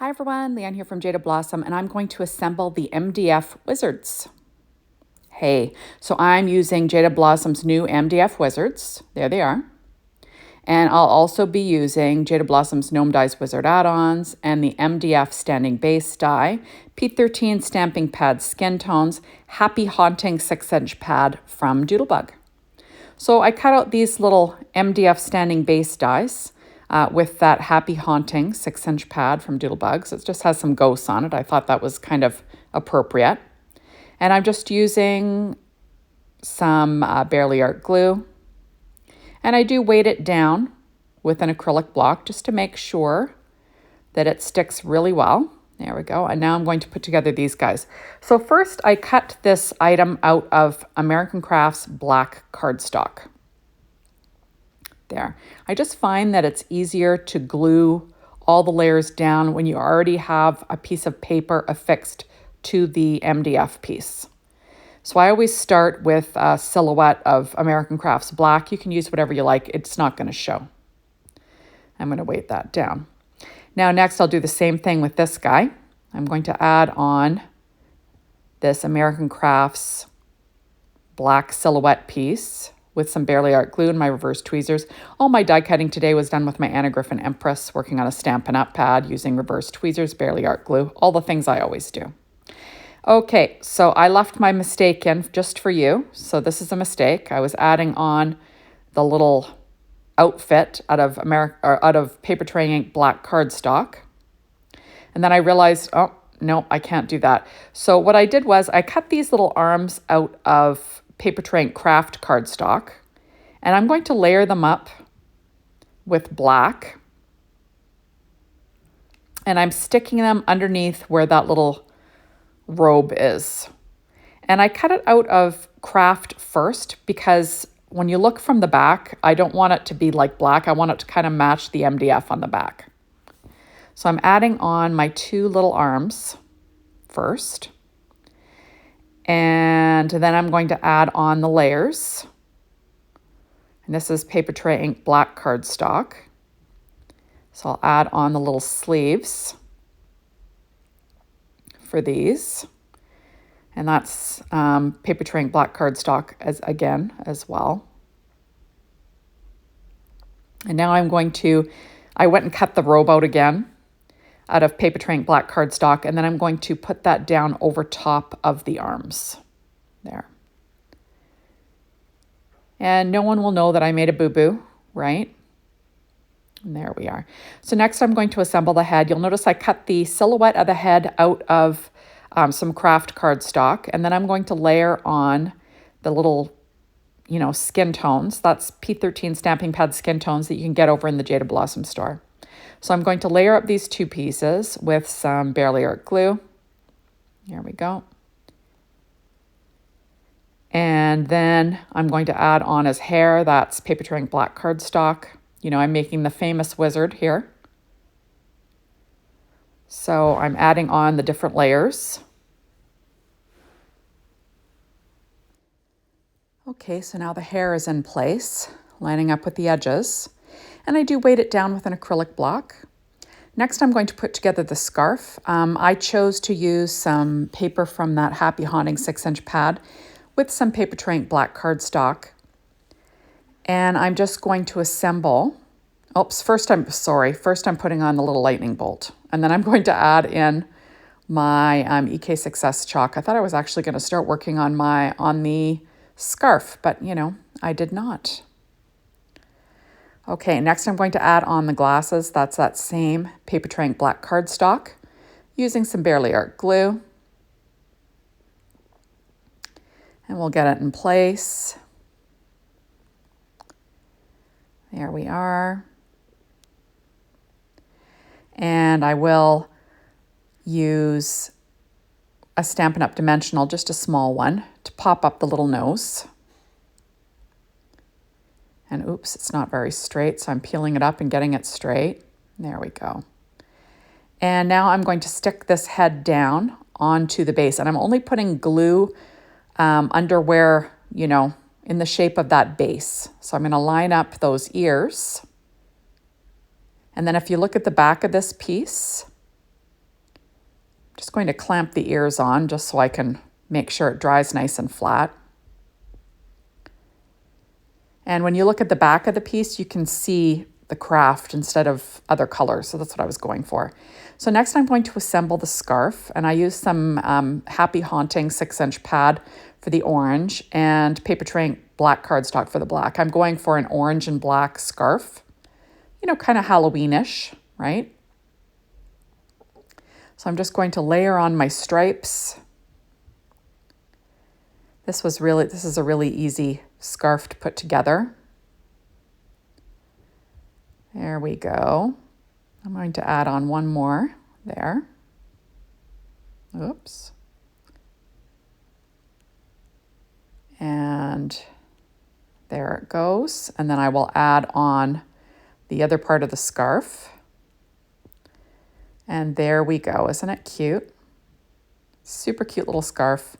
Hi everyone, Leanne here from Jaded Blossom, and I'm going to assemble the MDF Wizards. Hey, so I'm using Jaded Blossom's new MDF Wizards. There they are. And I'll also be using Jaded Blossom's Gnome Dies Wizard Add Ons and the MDF Standing Base die, P13 Stamping Pad Skintones, Happy Haunting 6-inch pad from Doodlebug. So I cut out these little MDF Standing Base dies. With that Happy Haunting 6-inch pad from Doodlebug. So it just has some ghosts on it. I thought that was kind of appropriate. And I'm just using some Barely Art glue. And I do weight it down with an acrylic block just to make sure that it sticks really well. There we go. And now I'm going to put together these guys. So first I cut this item out of American Crafts black cardstock. There. I just find that it's easier to glue all the layers down when you already have a piece of paper affixed to the MDF piece. So I always start with a silhouette of American Crafts black. You can use whatever you like. It's not going to show. I'm going to weight that down. Now next I'll do the same thing with this guy. I'm going to add on this American Crafts black silhouette piece with some Barely Art glue and my reverse tweezers. All my die cutting today was done with my Anna Griffin Empress, working on a Stampin' Up pad using reverse tweezers, Barely Art glue, all the things I always do. Okay, so I left my mistake in just for you. So this is a mistake. I was adding on the little outfit out of paper tray ink black cardstock. And then I realized, oh, no, I can't do that. So what I did was I cut these little arms out of paper tray ink craft cardstock, and I'm going to layer them up with black, and I'm sticking them underneath where that little robe is. And I cut it out of craft first because when you look from the back, I don't want it to be like black. I want it to kind of match the MDF on the back. So I'm adding on my two little arms first. And then I'm going to add on the layers. And this is paper tray ink black cardstock. So I'll add on the little sleeves for these. And that's paper tray ink black cardstock as well. And now I'm going to, I went and cut the robe out again out of paper tray ink black cardstock, and then I'm going to put that down over top of the arms. There. And no one will know that I made a boo-boo, right? And there we are. So next I'm going to assemble the head. You'll notice I cut the silhouette of the head out of some craft cardstock, and then I'm going to layer on the little, skin tones. That's P13 Stamping Pad skin tones that you can get over in the Jaded Blossom store. So I'm going to layer up these two pieces with some Barely Art glue. There we go. And then I'm going to add on his hair. That's paper tray ink black cardstock. I'm making the famous wizard here. So I'm adding on the different layers. Okay, so now the hair is in place, lining up with the edges. And I do weight it down with an acrylic block. Next, I'm going to put together the scarf. I chose to use some paper from that Happy Haunting 6-inch pad with some paper tray ink black cardstock. And I'm just going to assemble. First I'm putting on the little lightning bolt. And then I'm going to add in my EK Success chalk. I thought I was actually going to start working on the scarf, but I did not. Okay, next I'm going to add on the glasses. That's that same paper tray ink black cardstock using some Barely Art glue. And we'll get it in place. There we are. And I will use a Stampin' Up! Dimensional, just a small one, to pop up the little nose. And oops, it's not very straight, so I'm peeling it up and getting it straight. There we go. And now I'm going to stick this head down onto the base. And I'm only putting glue under where, in the shape of that base. So I'm going to line up those ears. And then if you look at the back of this piece, going to clamp the ears on just so I can make sure it dries nice and flat. And when you look at the back of the piece, you can see the craft instead of other colors. So that's what I was going for. So next I'm going to assemble the scarf, and I use some Happy Haunting 6-inch pad for the orange and paper tray ink black cardstock for the black. I'm going for an orange and black scarf, you know, kind of Halloweenish, right? So I'm just going to layer on my stripes. This is a really easy scarf to put together. There we go. I'm going to add on one more there. Oops. And there it goes. And then I will add on the other part of the scarf. And there we go. Isn't it cute? Super cute little scarf.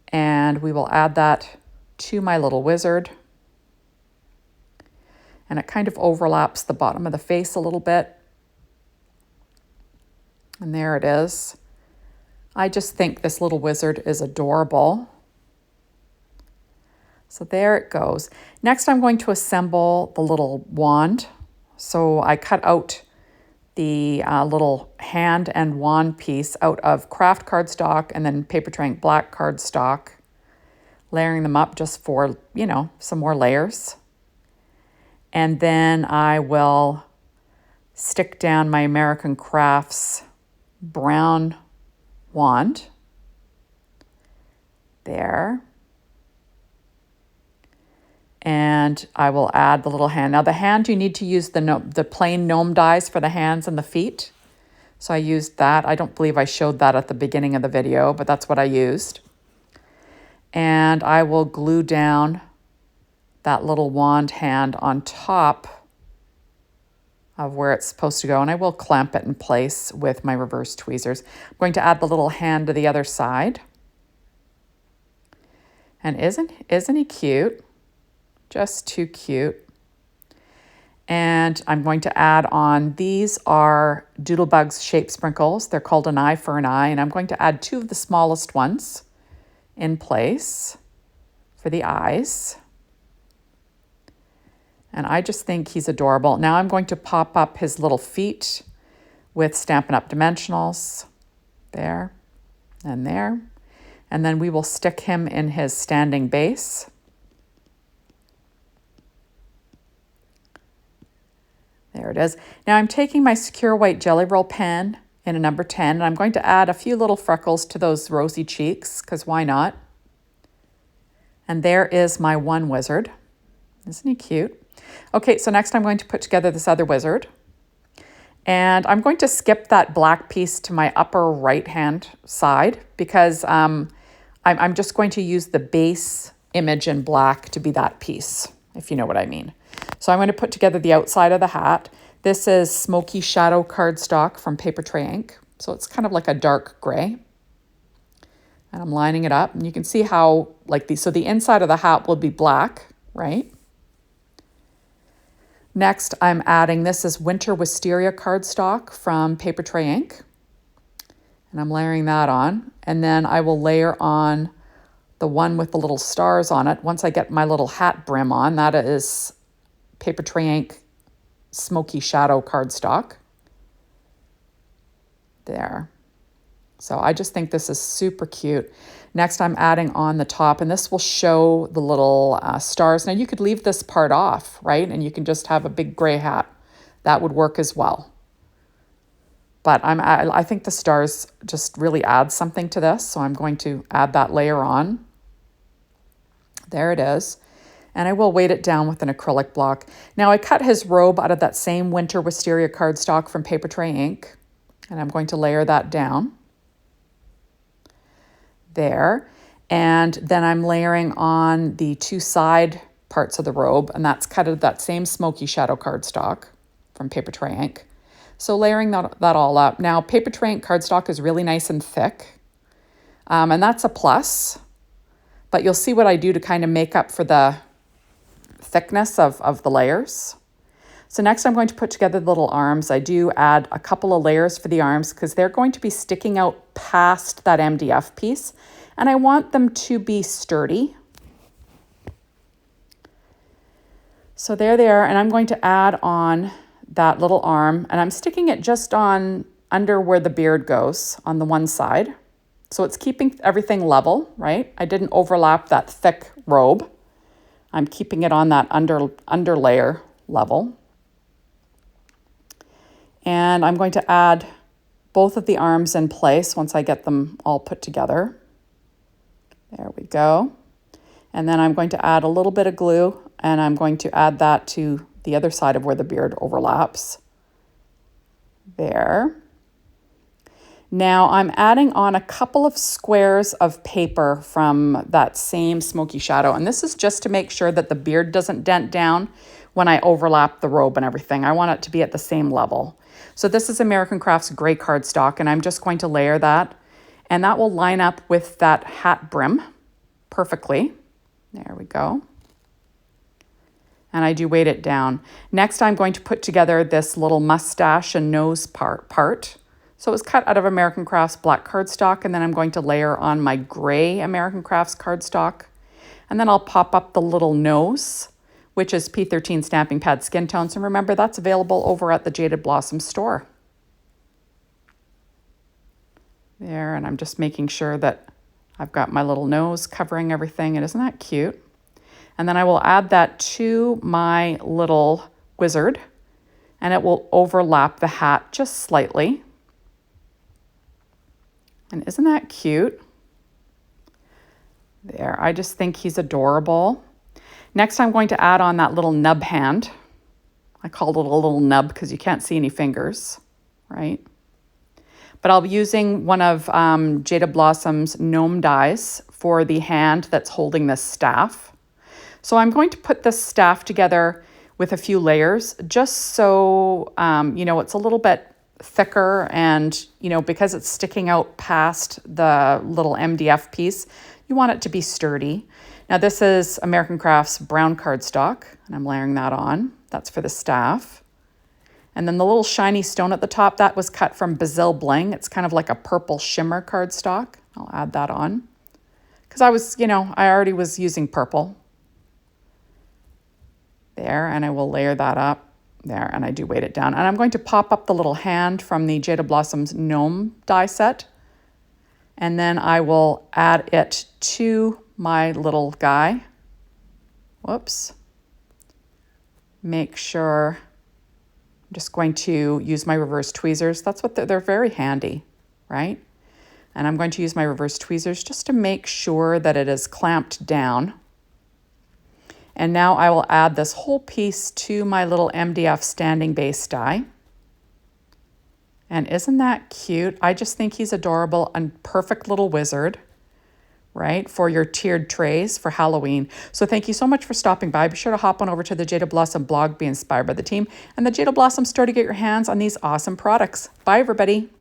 And we will add that to my little wizard. And it kind of overlaps the bottom of the face a little bit. And there it is. I just think this little wizard is adorable. So there it goes. Next, I'm going to assemble the little wand. So I cut out the little hand and wand piece out of craft cardstock and then paper tray ink black cardstock, layering them up just for, you know, some more layers. And then I will stick down my American Crafts brown wand there. And I will add the little hand. Now the hand, you need to use the plain gnome dies for the hands and the feet. So I used that. I don't believe I showed that at the beginning of the video, but that's what I used. And I will glue down that little wand hand on top of where it's supposed to go. And I will clamp it in place with my reverse tweezers. I'm going to add the little hand to the other side. And isn't he cute? Just too cute. And I'm going to add on, these are Doodlebug's shape sprinkles. They're called an eye for an eye. And I'm going to add 2 of the smallest ones in place for the eyes. And I just think he's adorable. Now I'm going to pop up his little feet with Stampin' Up! Dimensionals. There and there. And then we will stick him in his standing base. There it is. Now I'm taking my Sakura white Jelly Roll pen in a number 10, and I'm going to add a few little freckles to those rosy cheeks, because why not? And there is my one wizard. Isn't he cute? Okay, so next I'm going to put together this other wizard. And I'm going to skip that black piece to my upper right-hand side because I'm just going to use the base image in black to be that piece, if you know what I mean. So I'm going to put together the outside of the hat. This is Smoky Shadow cardstock from Paper Tray Ink. So it's kind of like a dark gray. And I'm lining it up. And you can see how, so the inside of the hat will be black, right? Next, I'm adding, this is Winter Wisteria cardstock from Paper Tray Ink. And I'm layering that on. And then I will layer on the one with the little stars on it. Once I get my little hat brim on, that is Paper Tray Ink Smoky Shadow cardstock. There. So I just think this is super cute. Next, I'm adding on the top, and this will show the little stars. Now, you could leave this part off, right? And you can just have a big gray hat. That would work as well. But I think the stars just really add something to this, so I'm going to add that layer on. There it is. And I will weight it down with an acrylic block. Now, I cut his robe out of that same Winter Wisteria cardstock from Paper Tray Ink, and I'm going to layer that down. There. And then I'm layering on the 2 side parts of the robe, and that's cut out of that same Smoky Shadow cardstock from Paper Tray Ink. So layering that all up. Now, Paper Tray Ink cardstock is really nice and thick, and that's a plus, but you'll see what I do to kind of make up for the thickness of the layers. So next I'm going to put together the little arms. I do add a couple of layers for the arms because they're going to be sticking out past that MDF piece, and I want them to be sturdy. So there they are, and I'm going to add on that little arm, and I'm sticking it just on under where the beard goes on the one side. So it's keeping everything level, right? I didn't overlap that thick robe. I'm keeping it on that under layer level. And I'm going to add both of the arms in place once I get them all put together. There we go. And then I'm going to add a little bit of glue, and I'm going to add that to the other side of where the beard overlaps. There. Now I'm adding on a couple of squares of paper from that same smoky shadow, and this is just to make sure that the beard doesn't dent down when I overlap the robe and everything. I want it to be at the same level. So this is American Crafts gray cardstock, and I'm just going to layer that, and that will line up with that hat brim perfectly. There we go. And I do weight it down. Next, I'm going to put together this little mustache and nose part. So it was cut out of American Crafts black cardstock, and then I'm going to layer on my gray American Crafts cardstock. And then I'll pop up the little nose, which is P13 Stamping Pad Skin Tones. And remember, that's available over at the Jaded Blossom store. There, and I'm just making sure that I've got my little nose covering everything. And isn't that cute? And then I will add that to my little wizard, and it will overlap the hat just slightly. And isn't that cute? There, I just think he's adorable. Next, I'm going to add on that little nub hand. I called it a little nub because you can't see any fingers, right? But I'll be using one of Jaded Blossom's Gnome dies for the hand that's holding this staff. So I'm going to put this staff together with a few layers just so, you know, it's a little bit thicker, and, you know, because it's sticking out past the little MDF piece, you want it to be sturdy. Now this is American Crafts brown cardstock, and I'm layering that on. That's for the staff. And then the little shiny stone at the top, that was cut from Bazzill Bling. It's kind of like a purple shimmer cardstock. I'll add that on because I was, you know, I already was using purple. There, and I will layer that up there, and I do weight it down. And I'm going to pop up the little hand from the Jaded Blossom's Gnome die set, and then I will add it to my little guy. Whoops. Make sure I'm just going to use my reverse tweezers. That's what they're very handy, right? And I'm going to use my reverse tweezers just to make sure that it is clamped down. And now I will add this whole piece to my little MDF Standing Base die. And isn't that cute? I just think he's adorable and perfect little wizard, right? For your tiered trays for Halloween. So thank you so much for stopping by. Be sure to hop on over to the Jaded Blossom blog, be inspired by the team, and the Jaded Blossom store to get your hands on these awesome products. Bye, everybody.